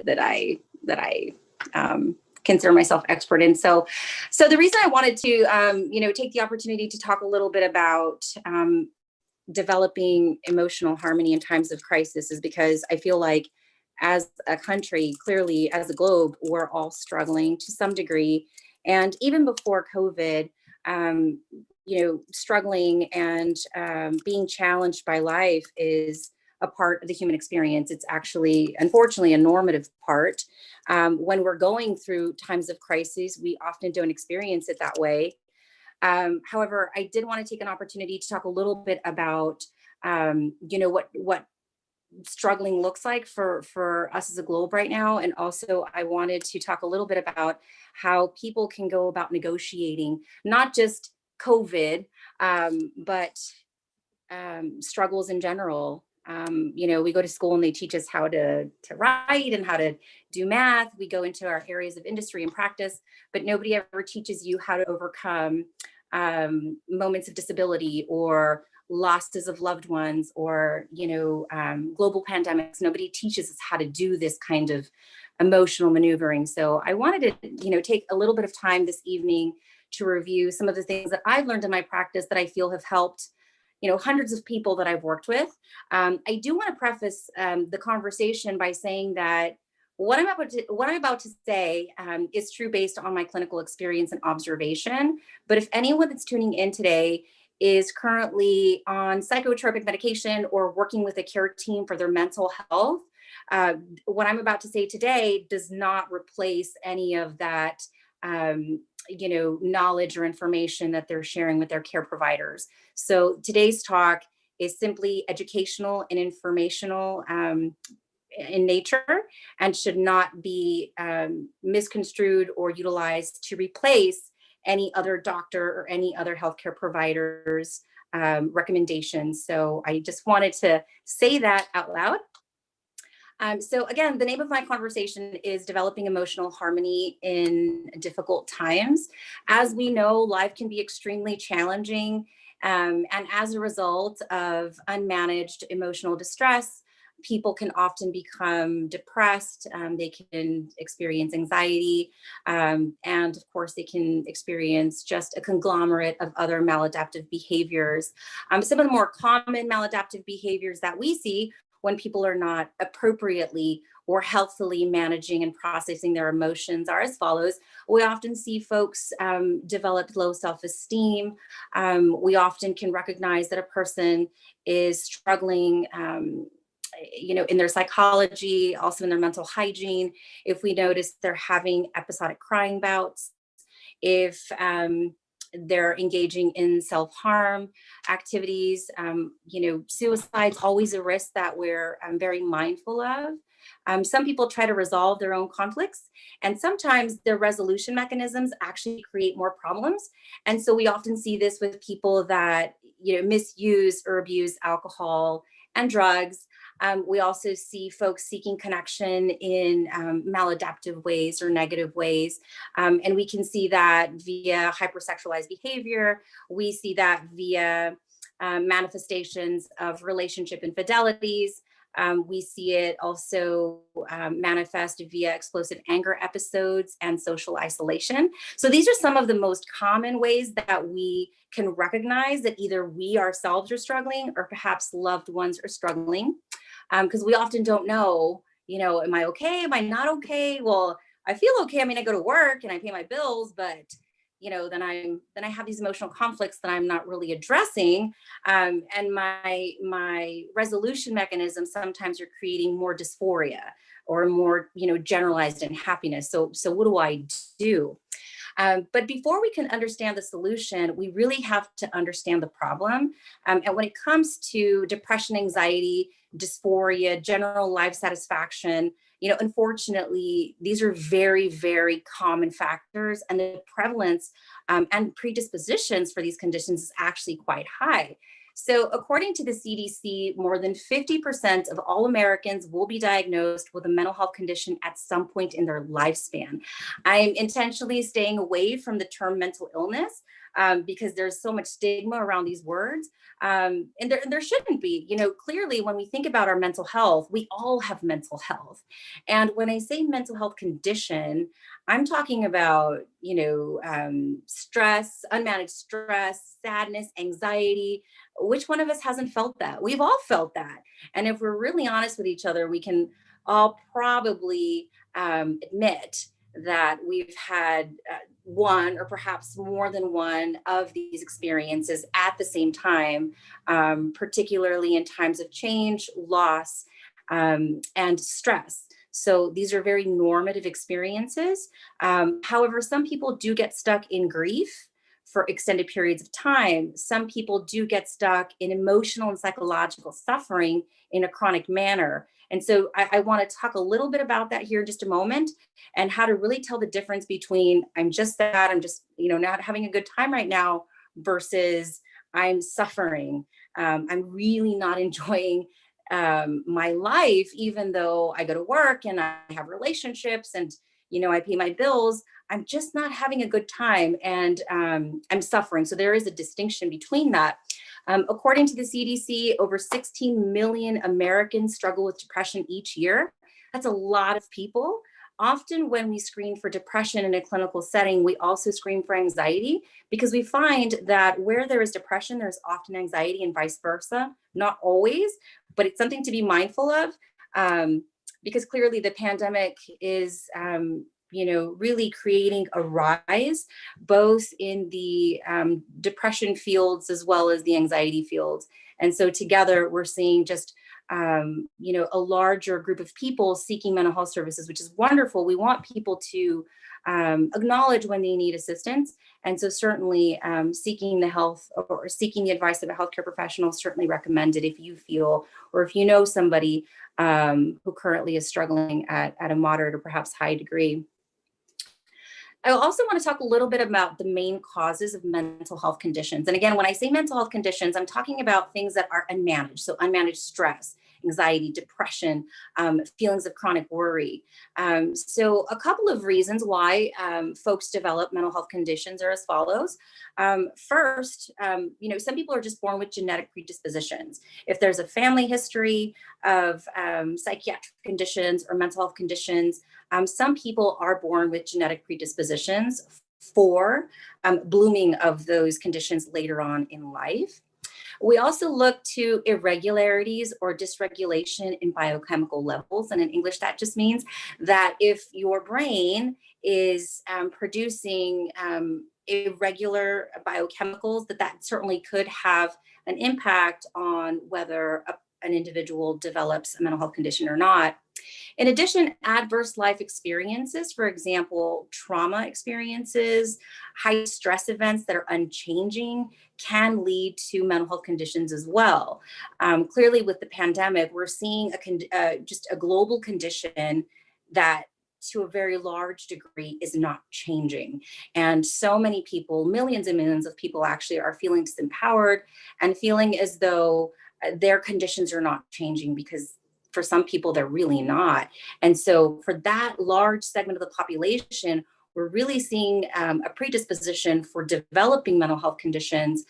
I consider myself expert in. So the reason I wanted to, take the opportunity to talk a little bit about developing emotional harmony in times of crisis is because I feel like as a country, clearly as a globe, we're all struggling to some degree. And even before COVID, struggling and being challenged by life is a part of the human experience. It's actually, unfortunately, a normative part. When we're going through times of crises, we often don't experience it that way. However, I did want to take an opportunity to talk a little bit about, what struggling looks like for us as a globe right now. And also I wanted to talk a little bit about how people can go about negotiating, not just COVID, but struggles in general. We go to school and they teach us how to write and how to do math. We go into our areas of industry and practice, but nobody ever teaches you how to overcome moments of disability or losses of loved ones or, global pandemics. Nobody teaches us how to do this kind of emotional maneuvering. So I wanted to, take a little bit of time this evening to review some of the things that I've learned in my practice that I feel have helped hundreds of people that I've worked with. I do want to preface the conversation by saying that what I'm about to say is true based on my clinical experience and observation. But if anyone that's tuning in today is currently on psychotropic medication or working with a care team for their mental health, what I'm about to say today does not replace any of that knowledge or information that they're sharing with their care providers. So today's talk is simply educational and informational in nature and should not be misconstrued or utilized to replace any other doctor or any other healthcare provider's recommendations. So I just wanted to say that out loud. So again, the name of my conversation is Developing Emotional Harmony in Difficult Times. As we know, life can be extremely challenging. And as a result of unmanaged emotional distress, people can often become depressed. They can experience anxiety. And of course, they can experience just a conglomerate of other maladaptive behaviors. Some of the more common maladaptive behaviors that we see when people are not appropriately or healthily managing and processing their emotions are as follows. We often see folks develop low self-esteem. We often can recognize that a person is struggling in their psychology, also in their mental hygiene. If we notice they're having episodic crying bouts, if they're engaging in self-harm activities, suicide's always a risk that we're very mindful of. Some people try to resolve their own conflicts, and sometimes their resolution mechanisms actually create more problems. And so we often see this with people that, misuse or abuse alcohol and drugs. We also see folks seeking connection in maladaptive ways or negative ways. And we can see that via hypersexualized behavior. We see that via manifestations of relationship infidelities. We see it also manifest via explosive anger episodes and social isolation. So these are some of the most common ways that we can recognize that either we ourselves are struggling or perhaps loved ones are struggling. Because we often don't know, am I okay? Am I not okay? Well, I feel okay. I mean, I go to work and I pay my bills, but then I have these emotional conflicts that I'm not really addressing. And my resolution mechanisms sometimes are creating more dysphoria or more, generalized unhappiness. So what do I do? But before we can understand the solution, we really have to understand the problem. And when it comes to depression, anxiety, dysphoria, general life satisfaction, unfortunately, these are very, very common factors, and the prevalence and predispositions for these conditions is actually quite high. So according to the CDC, more than 50% of all Americans will be diagnosed with a mental health condition at some point in their lifespan. I'm intentionally staying away from the term mental illness because there's so much stigma around these words. And there shouldn't be. Clearly, when we think about our mental health, we all have mental health. And when I say mental health condition, I'm talking about, stress, unmanaged stress, sadness, anxiety. Which one of us hasn't felt that? We've all felt that. And if we're really honest with each other, we can all probably admit that we've had one or perhaps more than one of these experiences at the same time, particularly in times of change, loss, and stress. So these are very normative experiences. However, some people do get stuck in grief for extended periods of time. Some people do get stuck in emotional and psychological suffering in a chronic manner. And so I want to talk a little bit about that here in just a moment, and how to really tell the difference between I'm just sad, I'm just, not having a good time right now, versus I'm suffering. I'm really not enjoying my life, even though I go to work and I have relationships and, I pay my bills. I'm just not having a good time, and I'm suffering. So there is a distinction between that. According to the CDC, over 16 million Americans struggle with depression each year. That's a lot of people. Often when we screen for depression in a clinical setting, we also screen for anxiety, because we find that where there is depression, there's often anxiety, and vice versa. Not always, but it's something to be mindful of, because clearly the pandemic is really creating a rise, both in the depression fields as well as the anxiety fields. And so together we're seeing just, a larger group of people seeking mental health services, which is wonderful. We want people to acknowledge when they need assistance. And so certainly seeking the health or seeking the advice of a healthcare professional is certainly recommended if you feel, or if you know somebody who currently is struggling at a moderate or perhaps high degree. I also want to talk a little bit about the main causes of mental health conditions. And again, when I say mental health conditions, I'm talking about things that are unmanaged. So unmanaged stress, anxiety, depression, feelings of chronic worry. So a couple of reasons why folks develop mental health conditions are as follows. First, some people are just born with genetic predispositions. If there's a family history of psychiatric conditions or mental health conditions, some people are born with genetic predispositions for blooming of those conditions later on in life. We also look to irregularities or dysregulation in biochemical levels. And in English, that just means that if your brain is producing irregular biochemicals, that certainly could have an impact on whether an individual develops a mental health condition or not. In addition, adverse life experiences, for example, trauma experiences, high stress events that are unchanging, can lead to mental health conditions as well. Clearly, with the pandemic, we're seeing just a global condition that to a very large degree is not changing. And so many people, millions and millions of people actually are feeling disempowered and feeling as though their conditions are not changing, because for some people, they're really not. And so for that large segment of the population, we're really seeing a predisposition for developing mental health conditions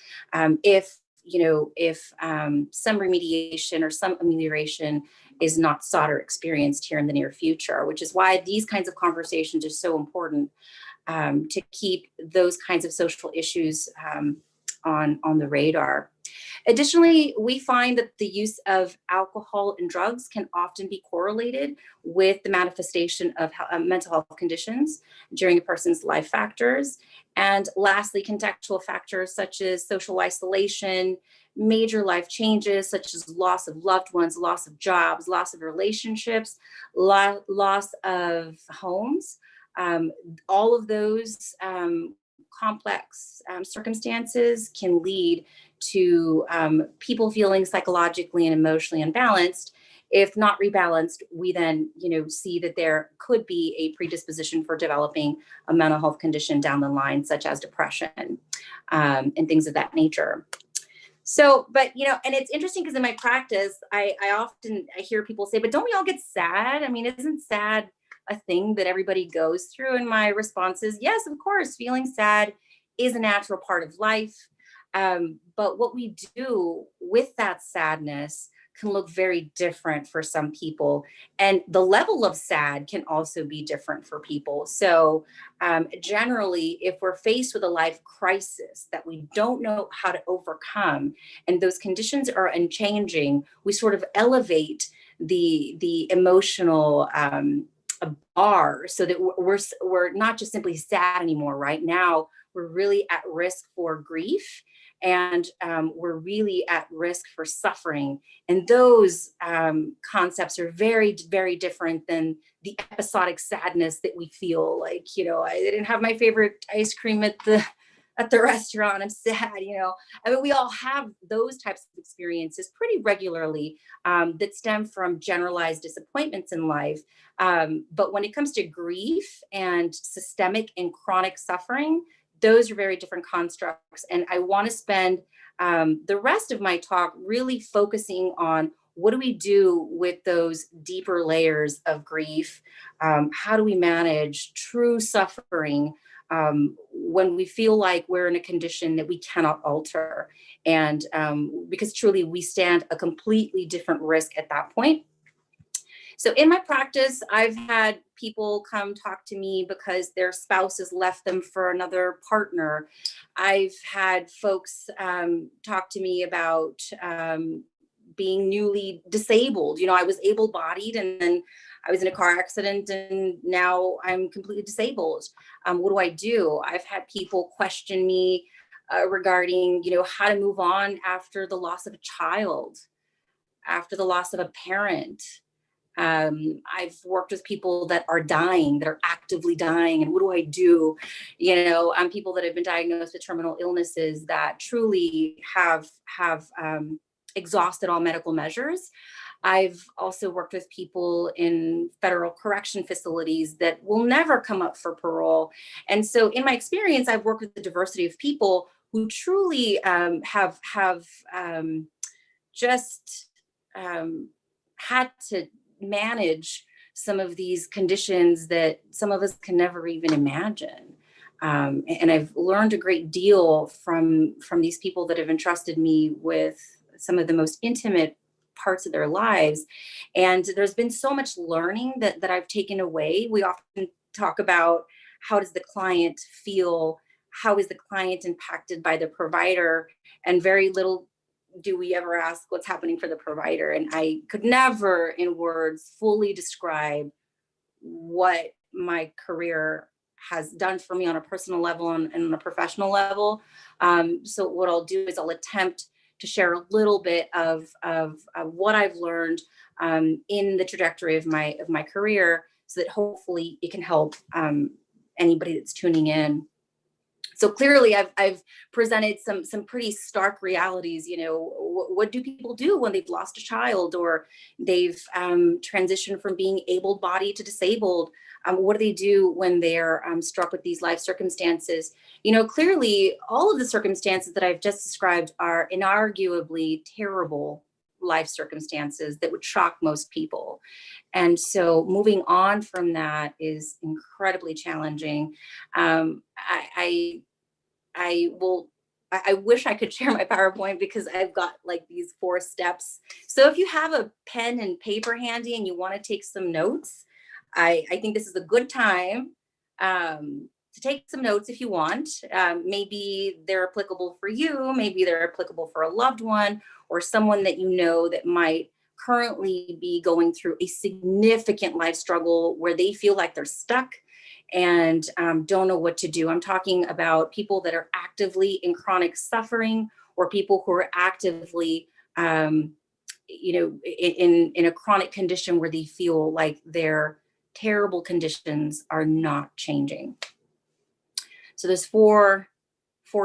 if some remediation or some amelioration is not sought or experienced here in the near future, which is why these kinds of conversations are so important to keep those kinds of social issues on the radar. Additionally, we find that the use of alcohol and drugs can often be correlated with the manifestation of mental health conditions during a person's life factors. And lastly, contextual factors such as social isolation, major life changes such as loss of loved ones, loss of jobs, loss of relationships, loss of homes. All of those complex circumstances can lead to people feeling psychologically and emotionally unbalanced. If not rebalanced, we then, see that there could be a predisposition for developing a mental health condition down the line, such as depression and things of that nature. So, but, and it's interesting because in my practice, I often hear people say, but don't we all get sad? I mean, isn't sad a thing that everybody goes through? And my response is, yes, of course, feeling sad is a natural part of life. But what we do with that sadness can look very different for some people. And the level of sad can also be different for people. So, generally, if we're faced with a life crisis that we don't know how to overcome, and those conditions are unchanging, we sort of elevate the emotional bar, so that we're not just simply sad anymore. Right now, we're really at risk for grief, and we're really at risk for suffering. And those concepts are very, very different than the episodic sadness that we feel like, I didn't have my favorite ice cream at the restaurant. I'm sad, I mean, we all have those types of experiences pretty regularly, that stem from generalized disappointments in life. But when it comes to grief and systemic and chronic suffering, those are very different constructs. And I want to spend the rest of my talk really focusing on what do we do with those deeper layers of grief? How do we manage true suffering when we feel like we're in a condition that we cannot alter? And because truly we stand a completely different risk at that point. So in my practice, I've had people come talk to me because their spouse has left them for another partner. I've had folks talk to me about being newly disabled. I was able-bodied, and then I was in a car accident, and now I'm completely disabled. What do I do? I've had people question me regarding, how to move on after the loss of a child, after the loss of a parent. I've worked with people that are dying, that are actively dying, and what do I do? People that have been diagnosed with terminal illnesses that truly have exhausted all medical measures. I've also worked with people in federal correction facilities that will never come up for parole. And so in my experience, I've worked with a diversity of people who truly have just had to manage some of these conditions that some of us can never even imagine. And I've learned a great deal from these people that have entrusted me with some of the most intimate parts of their lives. And there's been so much learning that I've taken away. We often talk about, how does the client feel? How is the client impacted by the provider? And very little do we ever ask what's happening for the provider. And I could never in words fully describe what my career has done for me on a personal level and on a professional level. So what I'll do is I'll attempt to share a little bit of what I've learned in the trajectory of my career, so that hopefully it can help anybody that's tuning in. So clearly I've presented some pretty stark realities. What do people do when they've lost a child, or they've transitioned from being able-bodied to disabled? What do they do when they're struck with these life circumstances? Clearly all of the circumstances that I've just described are inarguably terrible life circumstances that would shock most people. And so moving on from that is incredibly challenging. I wish I could share my PowerPoint, because I've got like these 4 steps. So if you have a pen and paper handy and you want to take some notes, I think this is a good time to take some notes if you want. Maybe they're applicable for you, maybe they're applicable for a loved one, or someone that that might currently be going through a significant life struggle where they feel like they're stuck and don't know what to do. I'm talking about people that are actively in chronic suffering, or people who are actively, in a chronic condition where they feel like their terrible conditions are not changing. So there's four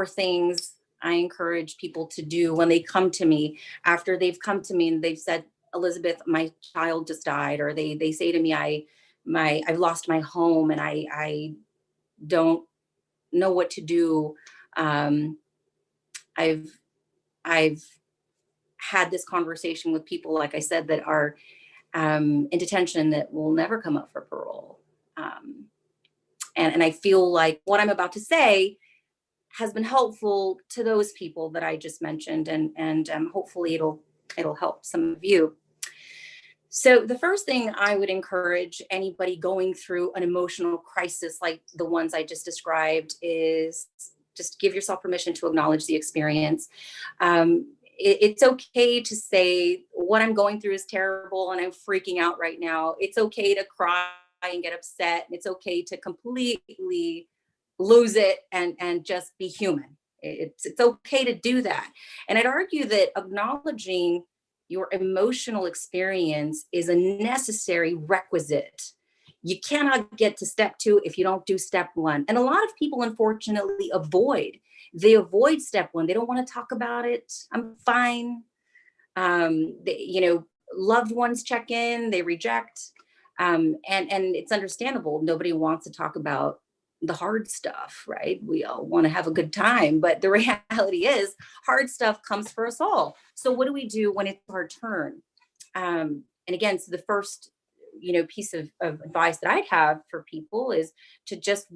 things I encourage people to do when they come to me, after they've come to me and they've said, Elizabeth, my child just died, or they say to me, I've lost my home and I don't know what to do. I've had this conversation with people, like I said, that are in detention that will never come up for parole. And I feel like what I'm about to say has been helpful to those people that I just mentioned, and hopefully it'll help some of you. So the first thing I would encourage anybody going through an emotional crisis like the ones I just described is just give yourself permission to acknowledge the experience. It's okay to say what I'm going through is terrible and I'm freaking out right now. It's okay to cry and get upset. It's okay to completely lose it and just be human. It's okay to do that. And I'd argue that acknowledging your emotional experience is a necessary requisite. You cannot get to step two if you don't do step one. And a lot of people, unfortunately, they avoid step one. They don't want to talk about it. I'm fine. Loved ones check in, they reject. And it's understandable. Nobody wants to talk about the hard stuff, right? We all want to have a good time, but the reality is hard stuff comes for us all. So what do we do when it's our turn? And again, so the first, piece of advice that I'd have for people is to just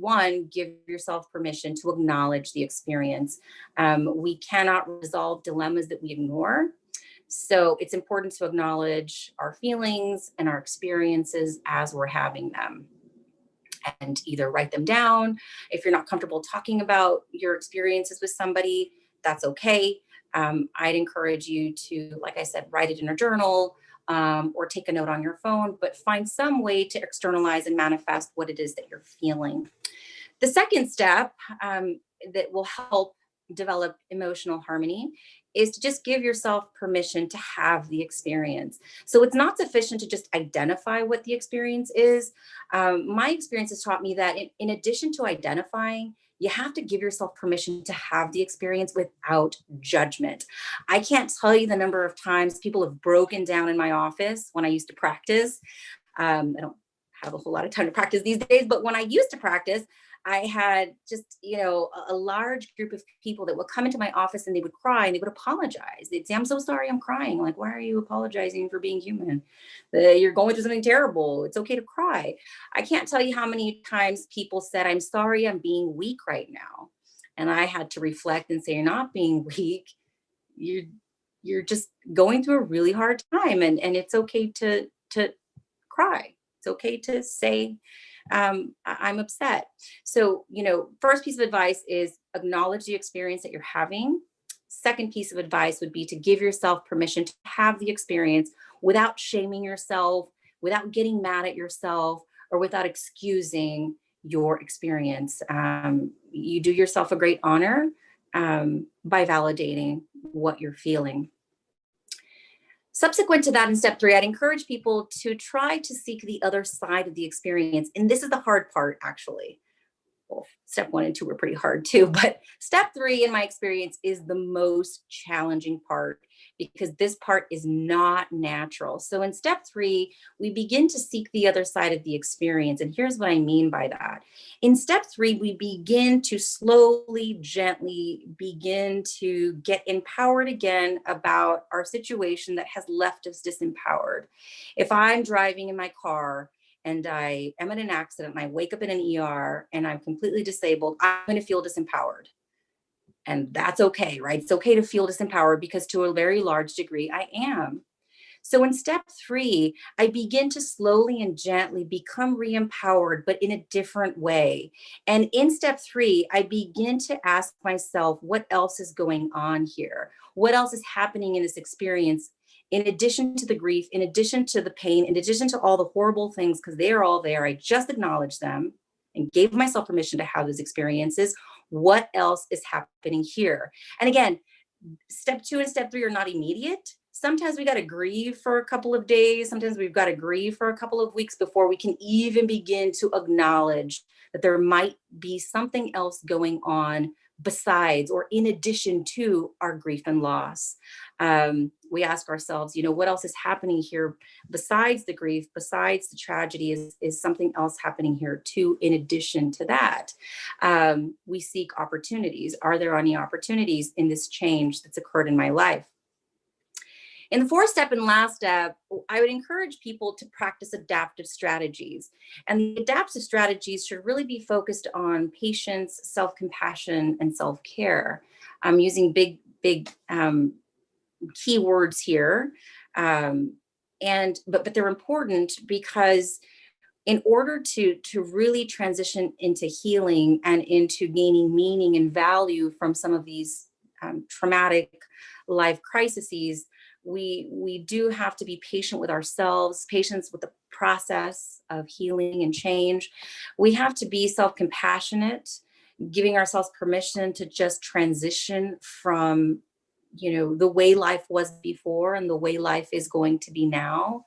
give yourself permission to acknowledge the experience. We cannot resolve dilemmas that we ignore. So it's important to acknowledge our feelings and our experiences as we're having them, and either write them down. If you're not comfortable talking about your experiences with somebody, that's okay. I'd encourage you to, like I said, write it in a journal, or take a note on your phone, but find some way to externalize and manifest what it is that you're feeling. The second step that will help develop emotional harmony is to just give yourself permission to have the experience. So it's not sufficient to just identify what the experience is. My experience has taught me that in addition to identifying, you have to give yourself permission to have the experience without judgment. I can't tell you the number of times people have broken down in my office when I used to practice. I don't have a whole lot of time to practice these days, but when I used to practice, I had just, a large group of people that would come into my office and they would cry and they would apologize. They'd say, "I'm so sorry, I'm crying." I'm like, "Why are you apologizing for being human? You're going through something terrible. It's okay to cry." I can't tell you how many times people said, "I'm sorry, I'm being weak right now." And I had to reflect and say, "You're not being weak. You're just going through a really hard time, and it's okay to cry. It's okay to say, I'm upset." So, first piece of advice is acknowledge the experience that you're having. Second piece of advice would be to give yourself permission to have the experience without shaming yourself, without getting mad at yourself, or without excusing your experience. You do yourself a great honor by validating what you're feeling. Subsequent to that, in step three, I'd encourage people to try to seek the other side of the experience. And this is the hard part, actually. Well, step one and two were pretty hard too, but step three, in my experience, is the most challenging part because this part is not natural. So in step three, we begin to seek the other side of the experience. And here's what I mean by that. In step three, we begin to slowly, gently begin to get empowered again about our situation that has left us disempowered. If I'm driving in my car and I am in an accident and I wake up in an ER and I'm completely disabled, I'm going to feel disempowered. And that's okay, right? It's okay to feel disempowered because to a very large degree, I am. So in step three, I begin to slowly and gently become re-empowered, but in a different way. And in step three, I begin to ask myself, what else is going on here? What else is happening in this experience? In addition to the grief, in addition to the pain, in addition to all the horrible things, because they are all there, I just acknowledged them and gave myself permission to have those experiences. What else is happening here? And again, step two and step three are not immediate. Sometimes we got to grieve for a couple of days. Sometimes we've got to grieve for a couple of weeks before we can even begin to acknowledge that there might be something else going on besides or in addition to our grief and loss. We ask ourselves, what else is happening here besides the grief, besides the tragedy? Is something else happening here too, in addition to that? We seek opportunities. Are there any opportunities in this change that's occurred in my life? In the fourth step and last step, I would encourage people to practice adaptive strategies. And the adaptive strategies should really be focused on patience, self-compassion, and self-care. I'm using big keywords here. But they're important because in order to really transition into healing and into gaining meaning and value from some of these traumatic life crises, we do have to be patient with ourselves, patience with the process of healing and change. We have to be self-compassionate, giving ourselves permission to just transition from, the way life was before and the way life is going to be now.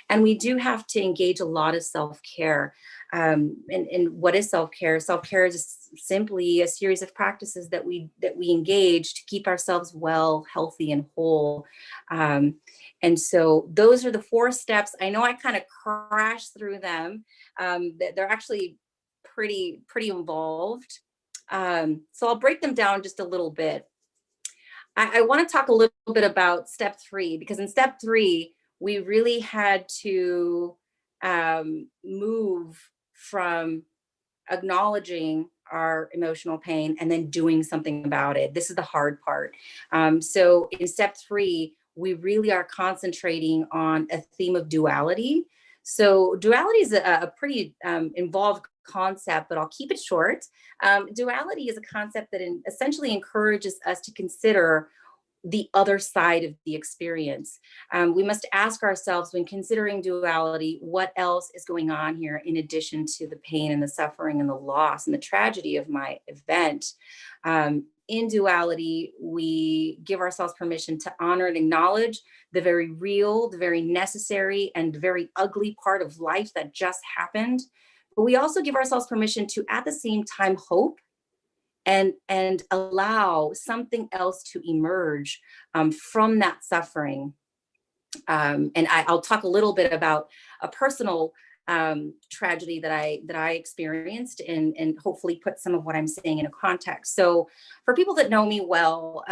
And we do have to engage a lot of self-care. And what is self-care? Self-care is simply a series of practices that we engage to keep ourselves well, healthy, and whole. And so those are the 4 steps. I know I kind of crashed through them. They're actually pretty involved. So I'll break them down just a little bit. I want to talk a little bit about step 3, because in step 3, we really had to move from acknowledging our emotional pain and then doing something about it. This is the hard part. So in step 3, we really are concentrating on a theme of duality. So duality is a pretty involved concept, but I'll keep it short. Duality is a concept that essentially encourages us to consider the other side of the experience. We must ask ourselves, when considering duality, what else is going on here in addition to the pain and the suffering and the loss and the tragedy of my event. In duality, we give ourselves permission to honor and acknowledge the very real, the very necessary, and very ugly part of life that just happened. But we also give ourselves permission to, at the same time, hope and allow something else to emerge from that suffering. And I'll talk a little bit about a personal tragedy that I experienced, and hopefully put some of what I'm saying in a context. So for people that know me well,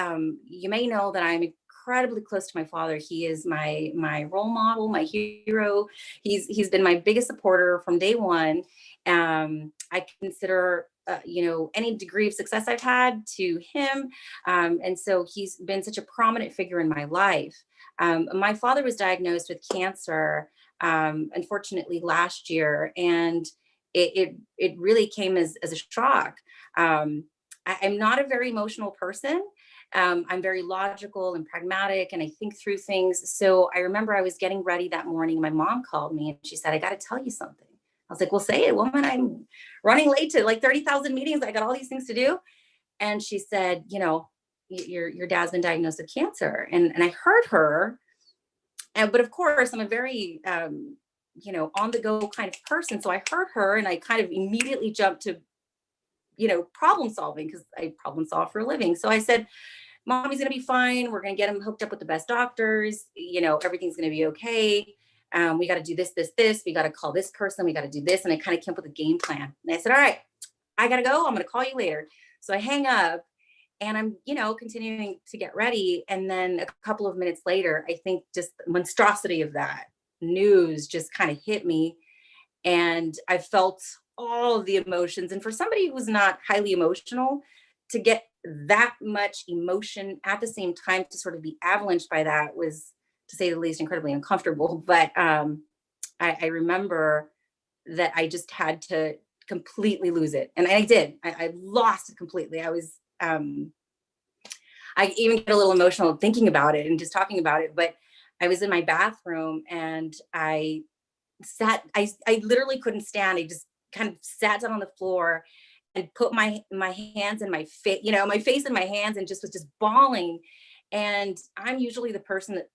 you may know that I'm incredibly close to my father. He is my role model, my hero. He's been my biggest supporter from day one. I consider any degree of success I've had to him. And so he's been such a prominent figure in my life. My father was diagnosed with cancer, unfortunately, last year, and it really came as a shock. I'm not a very emotional person. I'm very logical and pragmatic, and I think through things. So I remember I was getting ready that morning. My mom called me and she said, "I got to tell you something." I was like, "Well, say it, woman. I'm running late to like 30,000 meetings. I got all these things to do." And she said, your dad's been diagnosed with cancer. And I heard her. But of course, I'm a very, on the go kind of person. So I heard her and I kind of immediately jumped to, problem solving, because I problem solve for a living. So I said, "Mommy's going to be fine. We're going to get him hooked up with the best doctors. Everything's going to be okay. We got to do this, this, this. We got to call this person. We got to do this." And I kind of came up with a game plan. And I said, "All right, I got to go. I'm going to call you later." So I hang up and I'm, continuing to get ready. And then a couple of minutes later, I think just the monstrosity of that news just kind of hit me. And I felt all of the emotions. And for somebody who's not highly emotional, to get that much emotion at the same time, to sort of be avalanched by that, was, to say the least, incredibly uncomfortable. But I remember that I just had to completely lose it. And I did. I lost it completely. I even get a little emotional thinking about it and just talking about it. But I was in my bathroom and I literally couldn't stand. I just kind of sat down on the floor and put my hands in my face, my face in my hands, and was just bawling. And I'm usually the person that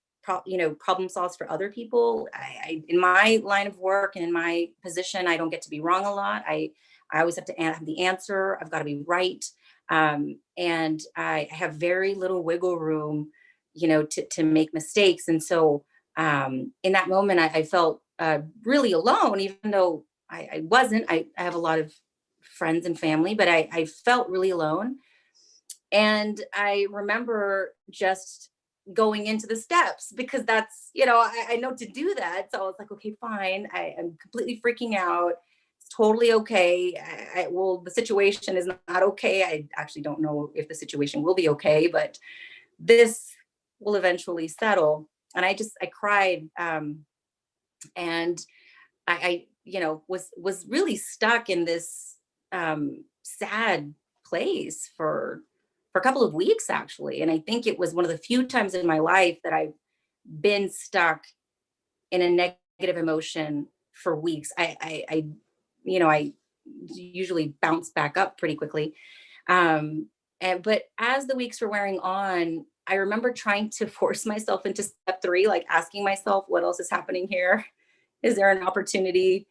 problem solves for other people. I in my line of work and in my position, I don't get to be wrong a lot. I always have to have the answer. I've got to be right. And I have very little wiggle room, to make mistakes. And so in that moment, I felt really alone, even though I wasn't. I have a lot of friends and family, but I felt really alone. And I remember just going into the steps, because that's, you know, I know to do that. So I was like, okay, fine. I am completely freaking out. It's totally okay. Well, the situation is not okay. I actually don't know if the situation will be okay, but this will eventually settle. And I cried. And you know, was really stuck in this sad place for a couple of weeks, actually. And I think it was one of the few times in my life that I've been stuck in a negative emotion for weeks. You know, I usually bounce back up pretty quickly. But as the weeks were wearing on, I remember trying to force myself into step three, like asking myself, what else is happening here? Is there an opportunity?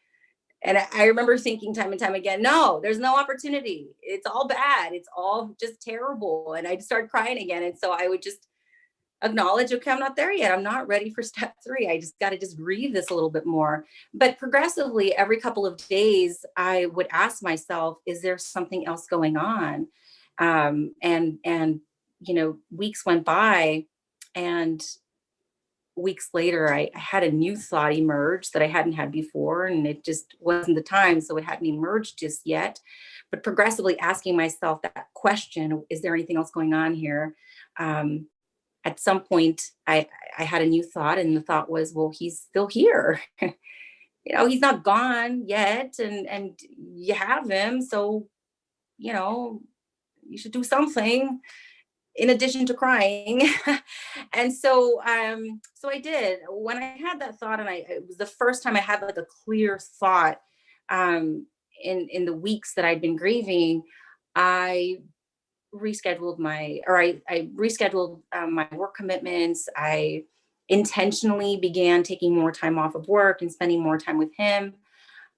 And I remember thinking time and time again, no, there's no opportunity. It's all bad. It's all just terrible. And I'd start crying again. And so I would just acknowledge, okay, I'm not there yet. I'm not ready for step three. I just got to just breathe this a little bit more. But progressively, every couple of days, I would ask myself, is there something else going on? And you know, weeks went by, and weeks later, I had a new thought emerge that I hadn't had before, and it just wasn't the time. So it hadn't emerged just yet. But progressively asking myself that question, is there anything else going on here? At some point, I had a new thought, and the thought was, well, he's still here. You know, he's not gone yet, and you have him. So, you know, you should do something in addition to crying. And so I did. When I had that thought, and it was the first time I had like a clear thought, in the weeks that I'd been grieving. I I rescheduled my work commitments. I intentionally began taking more time off of work and spending more time with him.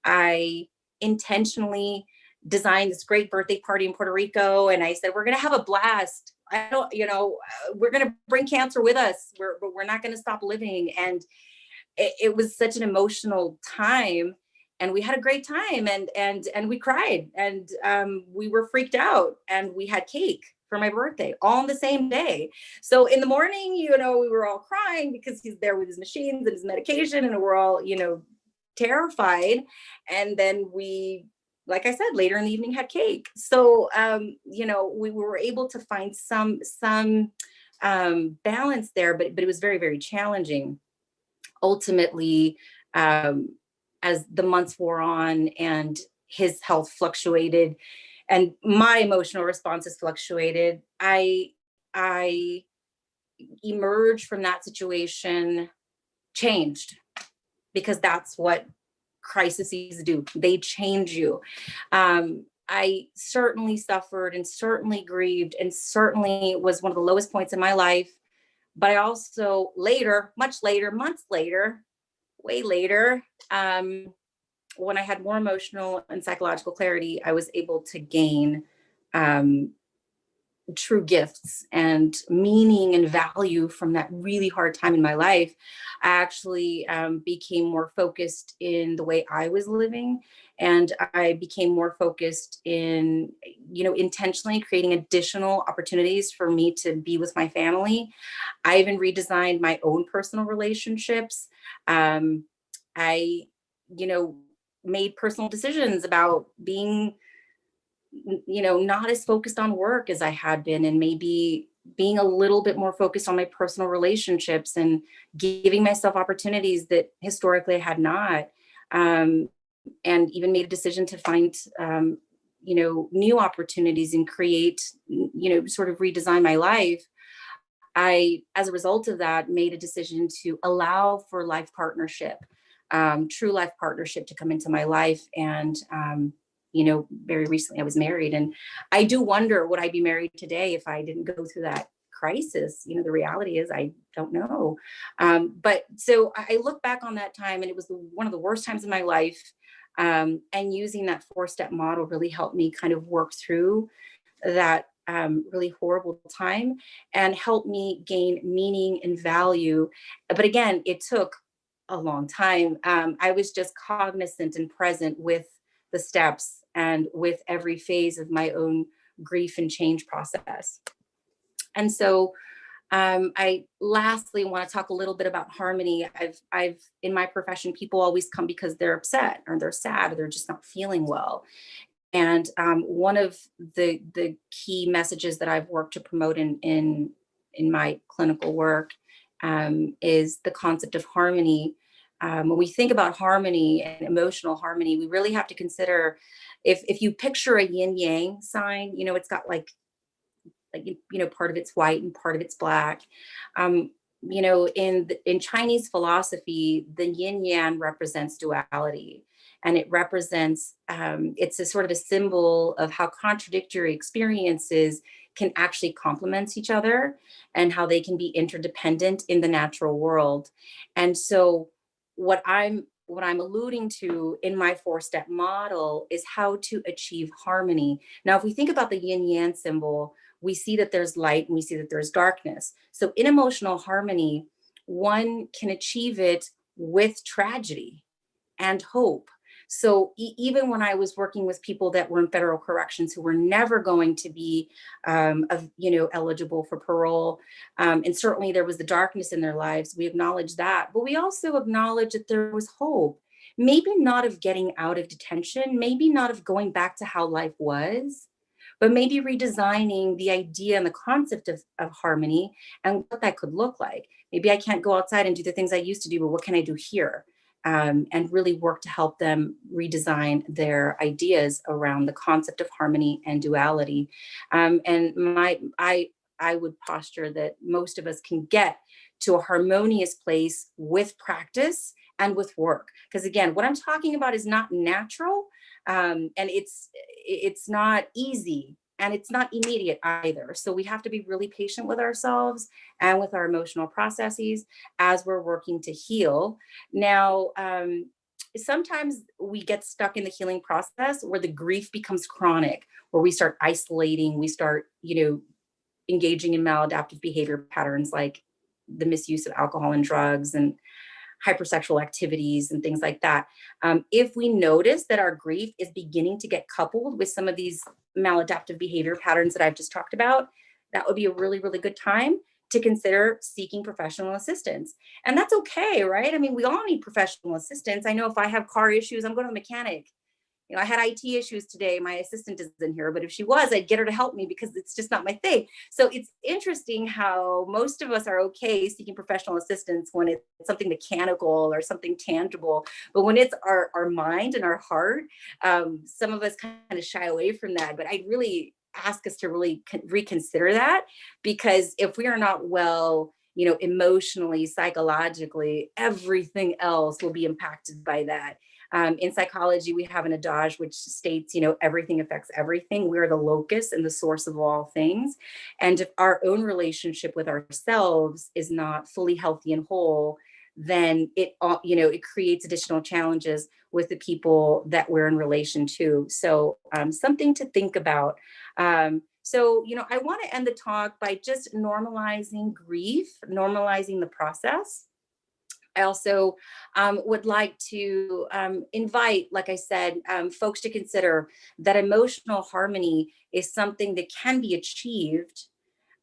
I intentionally designed this great birthday party in Puerto Rico, and I said, we're going to have a blast. I don't, you know, we're going to bring cancer with us. But we're not going to stop living. And it was such an emotional time, and we had a great time, and we cried, and we were freaked out, and we had cake for my birthday all on the same day. So in the morning, you know, we were all crying because he's there with his machines and his medication, and we're all, you know, terrified. And then we, like I said, later in the evening had cake. So you know, we were able to find some balance there, but it was very, very challenging. Ultimately, as the months wore on and his health fluctuated and my emotional responses fluctuated, I emerged from that situation changed, because that's what crises do. They change you. I certainly suffered and certainly grieved and certainly was one of the lowest points in my life. But I also later, much later, months later, way later, when I had more emotional and psychological clarity, I was able to gain um, true gifts and meaning and value from that really hard time in my life. I actually became more focused in the way I was living, and I became more focused in, you know, intentionally creating additional opportunities for me to be with my family. I even redesigned my own personal relationships. I, you know, made personal decisions about being, you know, not as focused on work as I had been, and maybe being a little bit more focused on my personal relationships and giving myself opportunities that historically I had not. Um, and even made a decision to find, you know, new opportunities and create, you know, sort of redesign my life. I, as a result of that, made a decision to allow for life partnership, true life partnership to come into my life. And, you know, very recently I was married, and I do wonder, would I be married today if I didn't go through that crisis? You know, the reality is I don't know. But so I look back on that time, and it was one of the worst times in my life. And using that 4-step model really helped me kind of work through that really horrible time and help me gain meaning and value. But again, it took a long time. I was just cognizant and present with the steps and with every phase of my own grief and change process. And so I lastly want to talk a little bit about harmony. I've in my profession, people always come because they're upset or they're sad or they're just not feeling well. And one of the key messages that I've worked to promote in my clinical work is the concept of harmony. When we think about harmony and emotional harmony, we really have to consider if you picture a yin yang sign, it's got part of it's white and part of it's black. um in Chinese philosophy, the yin yang represents duality, and it represents it's a sort of a symbol of how contradictory experiences can actually complement each other, and how they can be interdependent in the natural world. And so what I'm alluding to in my four-step model is how to achieve harmony. Now, if we think about the yin yang symbol, we see that there's light and we see that there's darkness. So in emotional harmony, one can achieve it with tragedy and hope. So even when I was working with people that were in federal corrections who were never going to be, eligible for parole, and certainly there was the darkness in their lives, we acknowledge that, but we also acknowledge that there was hope. Maybe not of getting out of detention, maybe not of going back to how life was, but maybe redesigning the idea and the concept of harmony and what that could look like. Maybe I can't go outside and do the things I used to do, but what can I do here? And really work to help them redesign their ideas around the concept of harmony and duality. And I would posture that most of us can get to a harmonious place with practice and with work. Because again, what I'm talking about is not natural, and it's not easy, and it's not immediate either. So we have to be really patient with ourselves and with our emotional processes as we're working to heal. Now, sometimes we get stuck in the healing process where the grief becomes chronic, where we start isolating, we start, engaging in maladaptive behavior patterns like the misuse of alcohol and drugs and hypersexual activities and things like that. If we notice that our grief is beginning to get coupled with some of these maladaptive behavior patterns that I've just talked about, that would be a really, really good time to consider seeking professional assistance. And that's okay, right? I mean, we all need professional assistance. I know if I have car issues, I'm going to the mechanic. I had IT issues today. My assistant isn't here, but if she was, I'd get her to help me because it's just not my thing. So it's interesting how most of us are okay seeking professional assistance when it's something mechanical or something tangible. But when it's our mind and our heart, some of us kind of shy away from that. But I really ask us to really reconsider that, because if we are not well, emotionally, psychologically, everything else will be impacted by that. In psychology, we have an adage which states, everything affects everything. We're the locus and the source of all things. And if our own relationship with ourselves is not fully healthy and whole, then it creates additional challenges with the people that we're in relation to. So something to think about. I want to end the talk by just normalizing grief, normalizing the process. I also would like to invite, like I said, folks to consider that emotional harmony is something that can be achieved,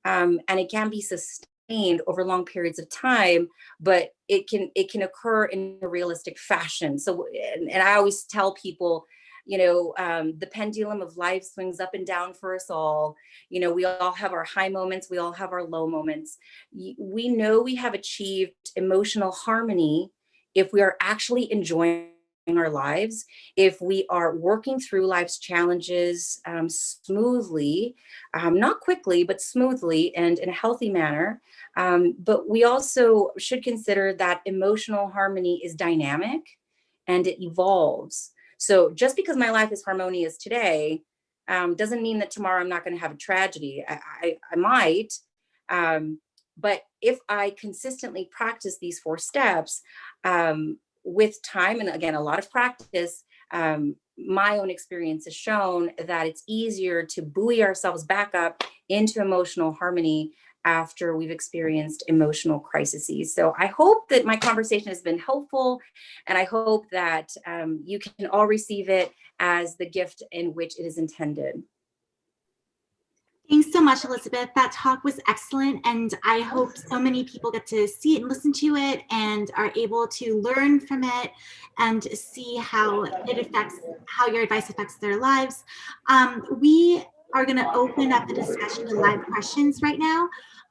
and it can be sustained over long periods of time, but it can occur in a realistic fashion. So, and I always tell people, the pendulum of life swings up and down for us all. We all have our high moments, we all have our low moments. We know we have achieved emotional harmony if we are actually enjoying our lives, if we are working through life's challenges smoothly, not quickly, but smoothly and in a healthy manner. But we also should consider that emotional harmony is dynamic and it evolves. So just because my life is harmonious today doesn't mean that tomorrow I'm not going to have a tragedy. I might, but if I consistently practice these four steps with time, and again, a lot of practice, my own experience has shown that it's easier to buoy ourselves back up into emotional harmony after we've experienced emotional crises. So I hope that my conversation has been helpful, and I hope that you can all receive it as the gift in which it is intended. Thanks so much, Elizabeth. That talk was excellent, and I hope so many people get to see it and listen to it and are able to learn from it and see how it affects, how your advice affects their lives. We are going to open up the discussion to live questions right now.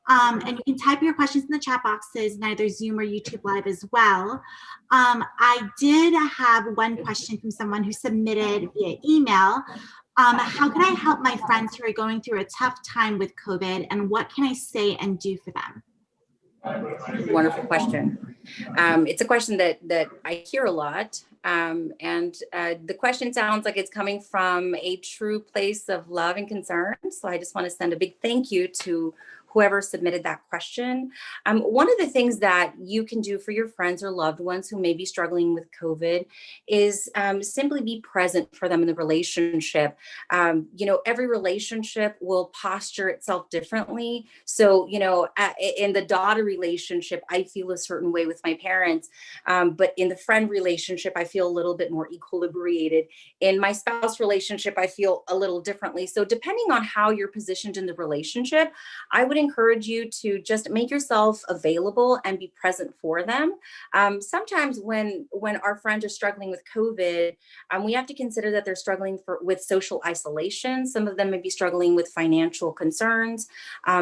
And you can type your questions in the chat boxes in either Zoom or YouTube Live as well. I did have one question from someone who submitted via email. How can I help my friends who are going through a tough time with COVID, and what can I say and do for them? Wonderful question. It's a question that I hear a lot. And the question sounds like it's coming from a true place of love and concern. So I just want to send a big thank you to whoever submitted that question. One of the things that you can do for your friends or loved ones who may be struggling with COVID is simply be present for them in the relationship. Every relationship will posture itself differently. So, in the daughter relationship, I feel a certain way with my parents, but in the friend relationship, I feel a little bit more equilibrated. In my spouse relationship, I feel a little differently. So depending on how you're positioned in the relationship, I would encourage you to just make yourself available and be present for them. Sometimes when our friends are struggling with COVID, we have to consider that they're struggling with social isolation. Some of them may be struggling with financial concerns.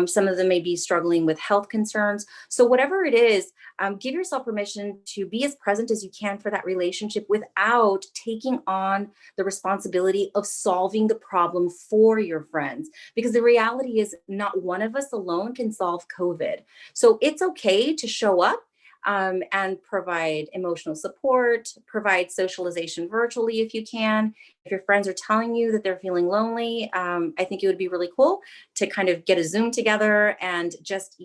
Some of them may be struggling with health concerns. So whatever it is, give yourself permission to be as present as you can for that relationship without taking on the responsibility of solving the problem for your friends. Because the reality is not one of us alone can solve COVID. So it's okay to show up and provide emotional support, provide socialization virtually if you can. If your friends are telling you that they're feeling lonely, I think it would be really cool to kind of get a Zoom together and just,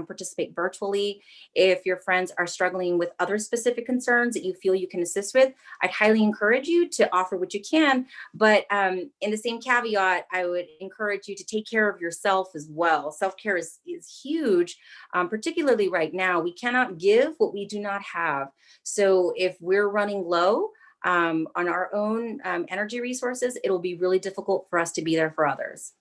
participate virtually. If your friends are struggling with other specific concerns that you feel you can assist with, I'd highly encourage you to offer what you can. But in the same caveat, I would encourage you to take care of yourself as well. Self-care is huge, particularly right now. We cannot give what we do not have. So if we're running low on our own energy resources, it'll be really difficult for us to be there for others.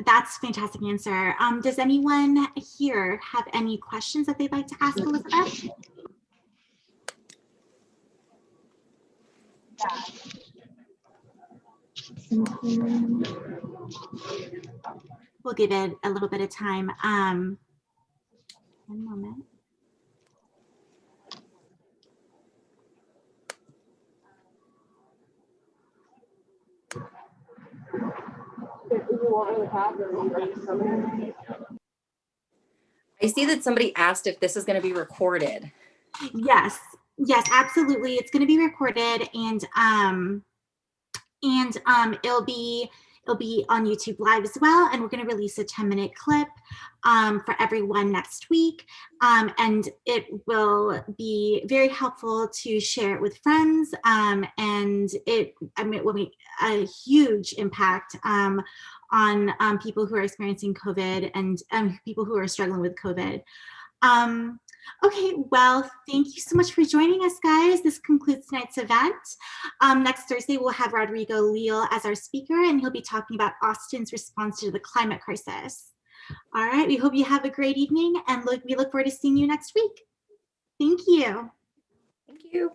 That's a fantastic answer. Does anyone here have any questions that they'd like to ask Elizabeth? We'll give it a little bit of time. One moment. I see that somebody asked if this is going to be recorded. Yes, absolutely. It's going to be recorded, and it'll be on YouTube Live as well. And we're going to release a 10-minute clip for everyone next week. And it will be very helpful to share it with friends. And it will make a huge impact on people who are experiencing COVID and people who are struggling with COVID. Okay, well, thank you so much for joining us, guys. This concludes tonight's event. Next Thursday, we'll have Rodrigo Leal as our speaker, and he'll be talking about Austin's response to the climate crisis. All right, we hope you have a great evening, and we look forward to seeing you next week. Thank you. Thank you.